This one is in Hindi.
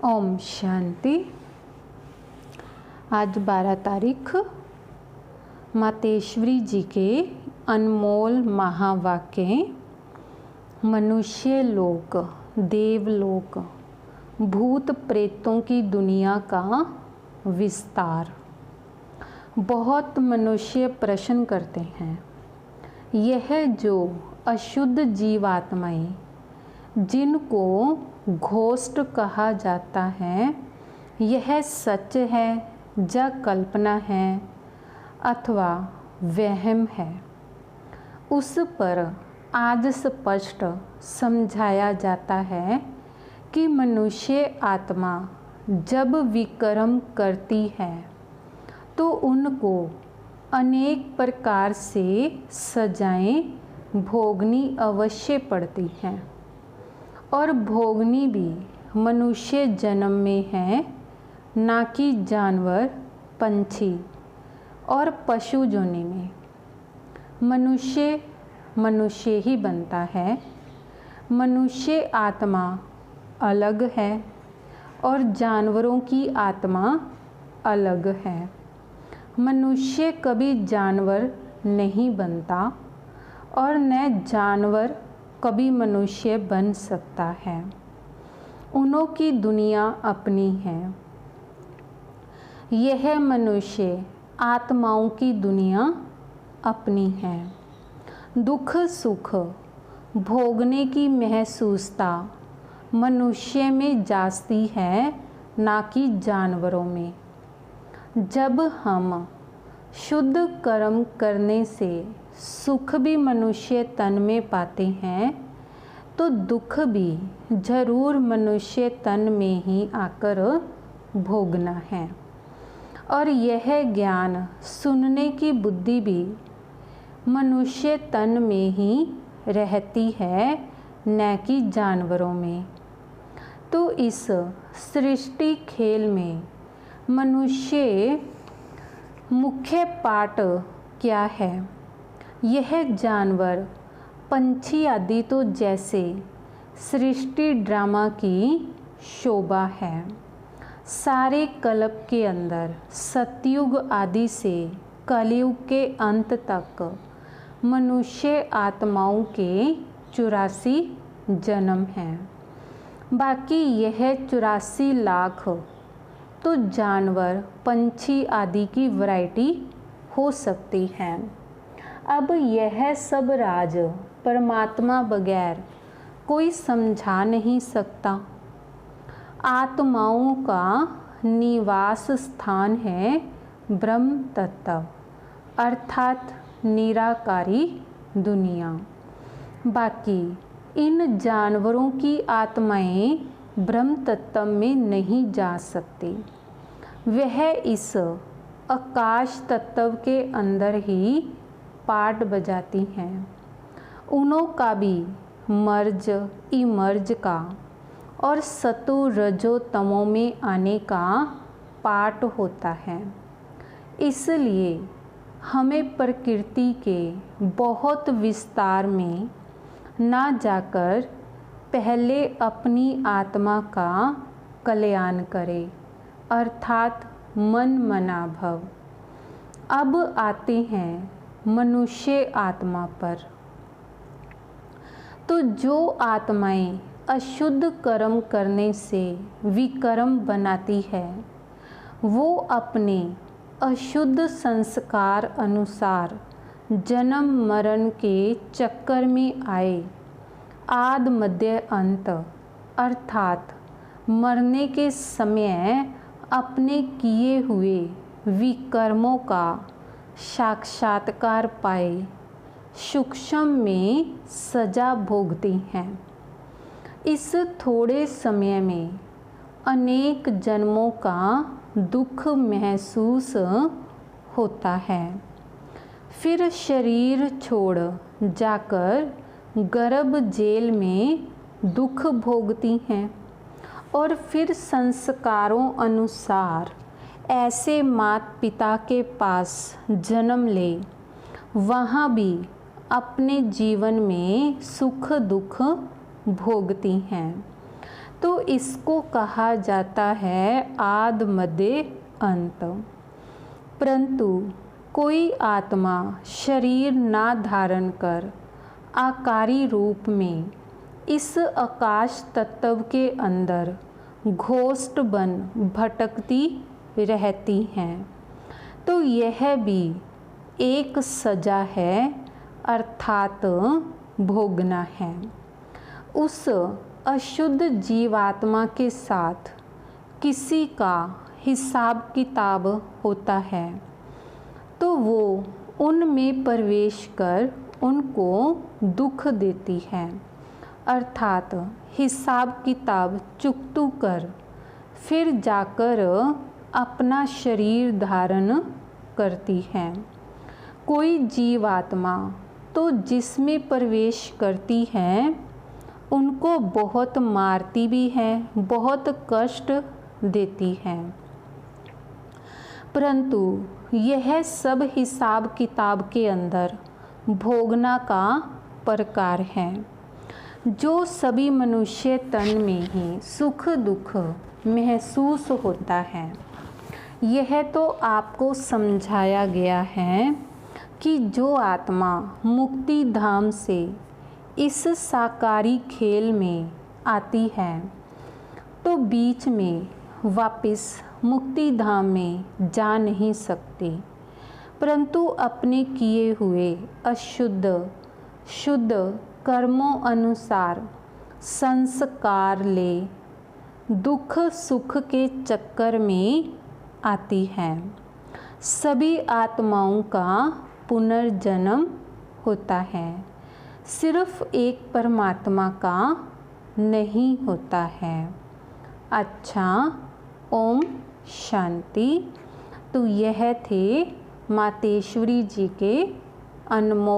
ओम शांति। आज 12 तारीख मातेश्वरी जी के अनमोल महावाक्य। मनुष्य लोक, देवलोक, भूत प्रेतों की दुनिया का विस्तार। बहुत मनुष्य प्रश्न करते हैं, यह जो अशुद्ध जीवात्माएं जिनको घोस्ट कहा जाता है, यह सच है या कल्पना है अथवा वहम है। उस पर आज स्पष्ट समझाया जाता है कि मनुष्य आत्मा जब विकर्म करती है तो उनको अनेक प्रकार से सजाएं भोगनी अवश्य पड़ती हैं, और भोगनी भी मनुष्य जन्म में है, ना कि जानवर, पंछी और पशु योनि में। मनुष्य ही बनता है। मनुष्य आत्मा अलग है और जानवरों की आत्मा अलग है। मनुष्य कभी जानवर नहीं बनता और न जानवर कभी मनुष्य बन सकता है। उनों की दुनिया अपनी है। यह मनुष्य आत्माओं की दुनिया अपनी है। दुख सुख भोगने की महसूसता मनुष्य में जाती है, ना कि जानवरों में। जब हम शुद्ध कर्म करने से सुख भी मनुष्य तन में पाते हैं, तो दुख भी जरूर मनुष्य तन में ही आकर भोगना है। और यह ज्ञान सुनने की बुद्धि भी मनुष्य तन में ही रहती है, न कि जानवरों में। तो इस सृष्टि खेल में मनुष्य मुख्य पाठ क्या है? यह जानवर, पंछी आदि तो जैसे सृष्टि ड्रामा की शोभा है। सारे कल्प के अंदर सतयुग आदि से कलयुग के अंत तक मनुष्य आत्माओं के 84 जन्म हैं। बाकी यह 84 लाख तो जानवर, पंछी आदि की वैरायटी हो सकती है। अब यह सब राज परमात्मा बगैर कोई समझा नहीं सकता। आत्माओं का निवास स्थान है ब्रह्म तत्व, अर्थात निराकारी दुनिया। बाकी इन जानवरों की आत्माएं ब्रह्म तत्व में नहीं जा सकती। वह इस आकाश तत्व के अंदर ही पार्ट बजाती हैं। उनों का भी मर्ज इमर्ज का और सतो रजो तमो में आने का पार्ट होता है। इसलिए हमें प्रकृति के बहुत विस्तार में ना जाकर पहले अपनी आत्मा का कल्याण करें, अर्थात मन मना भव। अब आते हैं मनुष्य आत्मा पर। तो जो आत्माएं अशुद्ध कर्म करने से विकर्म बनाती है, वो अपने अशुद्ध संस्कार अनुसार जन्म मरण के चक्कर में आए आद मध्य अंत, अर्थात मरने के समय अपने किए हुए विकर्मों का साक्षात्कार पाए सूक्ष्म में सजा भोगती हैं। इस थोड़े समय में अनेक जन्मों का दुख महसूस होता है। फिर शरीर छोड़ जाकर गर्भ जेल में दुख भोगती हैं, और फिर संस्कारों अनुसार ऐसे माता पिता के पास जन्म ले, वहाँ भी अपने जीवन में सुख दुख भोगती हैं। तो इसको कहा जाता है आदि मध्य अंत। परंतु कोई आत्मा शरीर ना धारण कर आकारी रूप में इस आकाश तत्व के अंदर घोष्ट बन भटकती रहती हैं, तो यह भी एक सजा है, अर्थात भोगना है। उस अशुद्ध जीवात्मा के साथ किसी का हिसाब किताब होता है तो वो उनमें प्रवेश कर उनको दुख देती है, अर्थात हिसाब किताब चुकतू कर फिर जाकर अपना शरीर धारण करती है। कोई जीवात्मा तो जिसमें प्रवेश करती है उनको बहुत मारती भी है, बहुत कष्ट देती है। परंतु यह सब हिसाब किताब के अंदर भोगना का प्रकार है। जो सभी मनुष्य तन में ही सुख दुख महसूस होता है, यह तो आपको समझाया गया है कि जो आत्मा मुक्ति धाम से इस साकारी खेल में आती है तो बीच में वापस मुक्ति धाम में जा नहीं सकती, परंतु अपने किए हुए अशुद्ध शुद्ध कर्मों अनुसार संस्कार ले दुख सुख के चक्कर में आती है। सभी आत्माओं का पुनर्जन्म होता है, सिर्फ एक परमात्मा का नहीं होता है। अच्छा, ओम शांति। तो यह थे मातेश्वरी जी के अनमोल